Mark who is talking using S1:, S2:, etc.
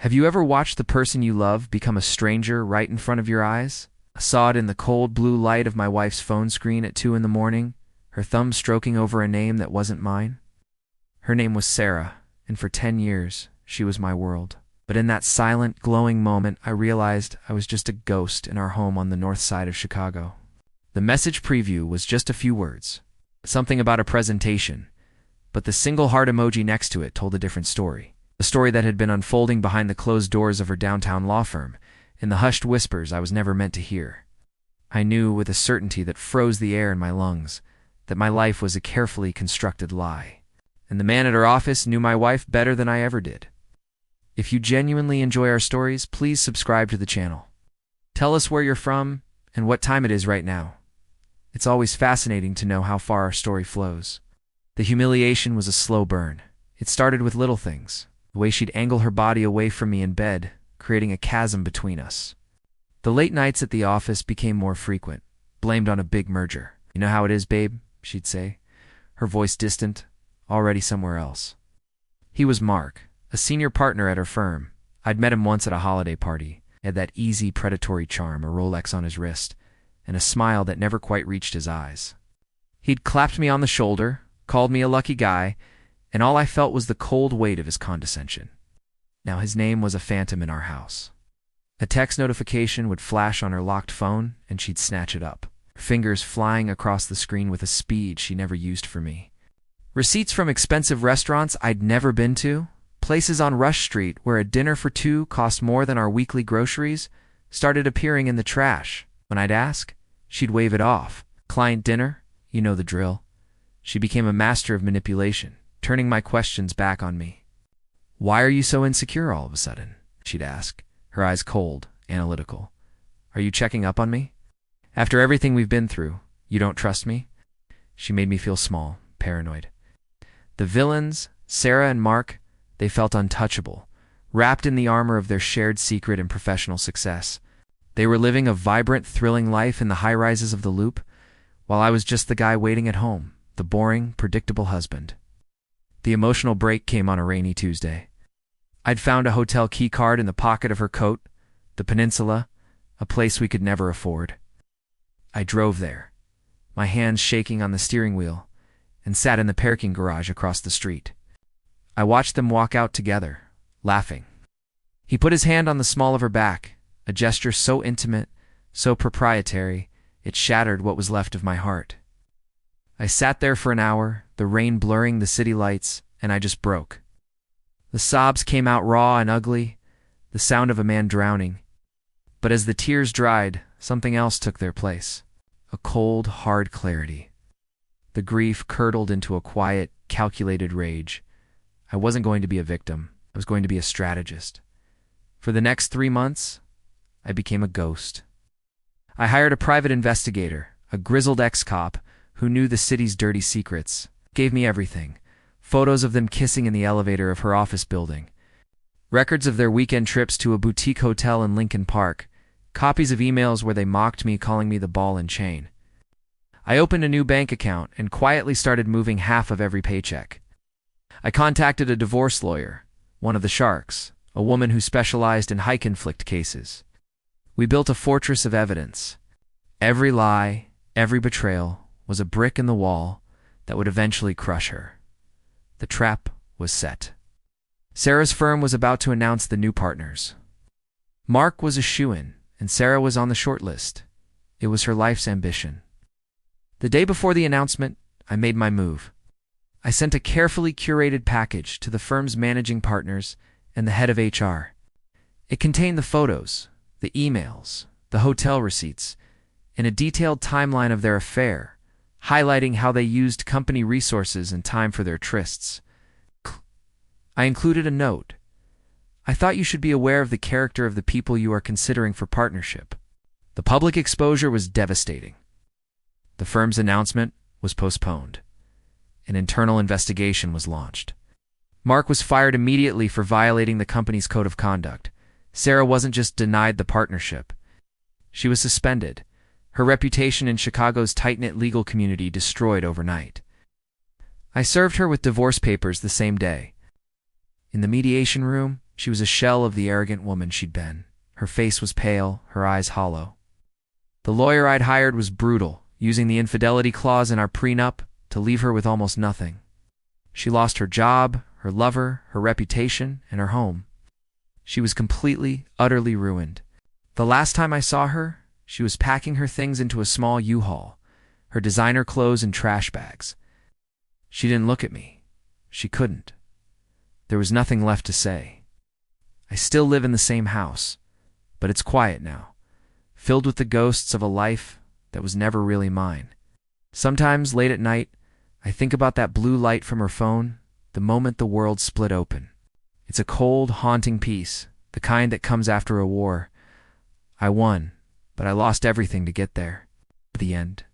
S1: Have you ever watched the person you love become a stranger right in front of your eyes? I saw it in the cold blue light of my wife's phone screen at 2 in the morning, her thumb stroking over a name that wasn't mine. Her name was Sarah, and for 10 years, she was my world. But in that silent, glowing moment, I realized I was just a ghost in our home on the north side of Chicago. The message preview was just a few words, something about a presentation, but the single heart emoji next to it told a different story. A story that had been unfolding behind the closed doors of her downtown law firm, in the hushed whispers I was never meant to hear. I knew with a certainty that froze the air in my lungs that my life was a carefully constructed lie, and the man at her office knew my wife better than I ever did. If you genuinely enjoy our stories, please subscribe to the channel. Tell us where you're from and what time it is right now. It's always fascinating to know how far our story flows. The humiliation was a slow burn. It started with little things. The way she'd angle her body away from me in bed, creating a chasm between us. The late nights at the office became more frequent, blamed on a big merger. "You know how it is, babe," she'd say, her voice distant, already somewhere else. He was Mark, a senior partner at her firm. I'd met him once at a holiday party. He had that easy, predatory charm, a Rolex on his wrist, and a smile that never quite reached his eyes. He'd clapped me on the shoulder, called me a lucky guy, and all I felt was the cold weight of his condescension. Now his name was a phantom in our house. A text notification would flash on her locked phone, and she'd snatch it up, her fingers flying across the screen with a speed she never used for me. Receipts from expensive restaurants I'd never been to, places on Rush Street where a dinner for two cost more than our weekly groceries, started appearing in the trash. When I'd ask, she'd wave it off. Client dinner? You know the drill. She became a master of manipulation, turning my questions back on me. "Why are you so insecure all of a sudden?" she'd ask, her eyes cold, analytical. "Are you checking up on me? After everything we've been through, you don't trust me?" She made me feel small, paranoid. The villains, Sarah and Mark, they felt untouchable, wrapped in the armor of their shared secret and professional success. They were living a vibrant, thrilling life in the high-rises of the Loop, while I was just the guy waiting at home, the boring, predictable husband. The emotional break came on a rainy Tuesday. I'd found a hotel key card in the pocket of her coat, the Peninsula, a place we could never afford. I drove there, my hands shaking on the steering wheel, and sat in the parking garage across the street. I watched them walk out together, laughing. He put his hand on the small of her back, a gesture so intimate, so proprietary, it shattered what was left of my heart. I sat there for an hour, the rain blurring the city lights, and I just broke. The sobs came out raw and ugly, the sound of a man drowning. But as the tears dried, something else took their place, a cold, hard clarity. The grief curdled into a quiet, calculated rage. I wasn't going to be a victim. I was going to be a strategist. For the next 3 months, I became a ghost. I hired a private investigator, a grizzled ex-cop who knew the city's dirty secrets, gave me everything. Photos of them kissing in the elevator of her office building, records of their weekend trips to a boutique hotel in Lincoln Park, copies of emails where they mocked me, calling me the ball and chain. I opened a new bank account and quietly started moving half of every paycheck. I contacted a divorce lawyer, one of the sharks, a woman who specialized in high conflict cases. We built a fortress of evidence. Every lie, every betrayal was a brick in the wall that would eventually crush her. The trap was set. Sarah's firm was about to announce the new partners. Mark was a shoo-in, and Sarah was on the short list. It was her life's ambition. The day before the announcement, I made my move. I sent a carefully curated package to the firm's managing partners and the head of HR. It contained the photos, the emails, the hotel receipts, and a detailed timeline of their affair, highlighting how they used company resources and time for their trysts. I included a note. "I thought you should be aware of the character of the people you are considering for partnership." The public exposure was devastating. The firm's announcement was postponed. An internal investigation was launched. Mark was fired immediately for violating the company's code of conduct. Sarah wasn't just denied the partnership. She was suspended. Her reputation in Chicago's tight-knit legal community destroyed overnight. I served her with divorce papers the same day. In the mediation room, She was a shell of the arrogant woman she'd been. Her face was pale, her eyes hollow. The lawyer I'd hired was brutal, using the infidelity clause in our prenup to leave her with almost nothing. She lost her job, her lover, her reputation, and her home. She was completely, utterly ruined. The last time I saw her, she was packing her things into a small U-Haul, her designer clothes in trash bags. She didn't look at me. She couldn't. There was nothing left to say. I still live in the same house, but it's quiet now, filled with the ghosts of a life that was never really mine. Sometimes, late at night, I think about that blue light from her phone, the moment the world split open. It's a cold, haunting peace, the kind that comes after a war. I won, but I lost everything to get there. The end.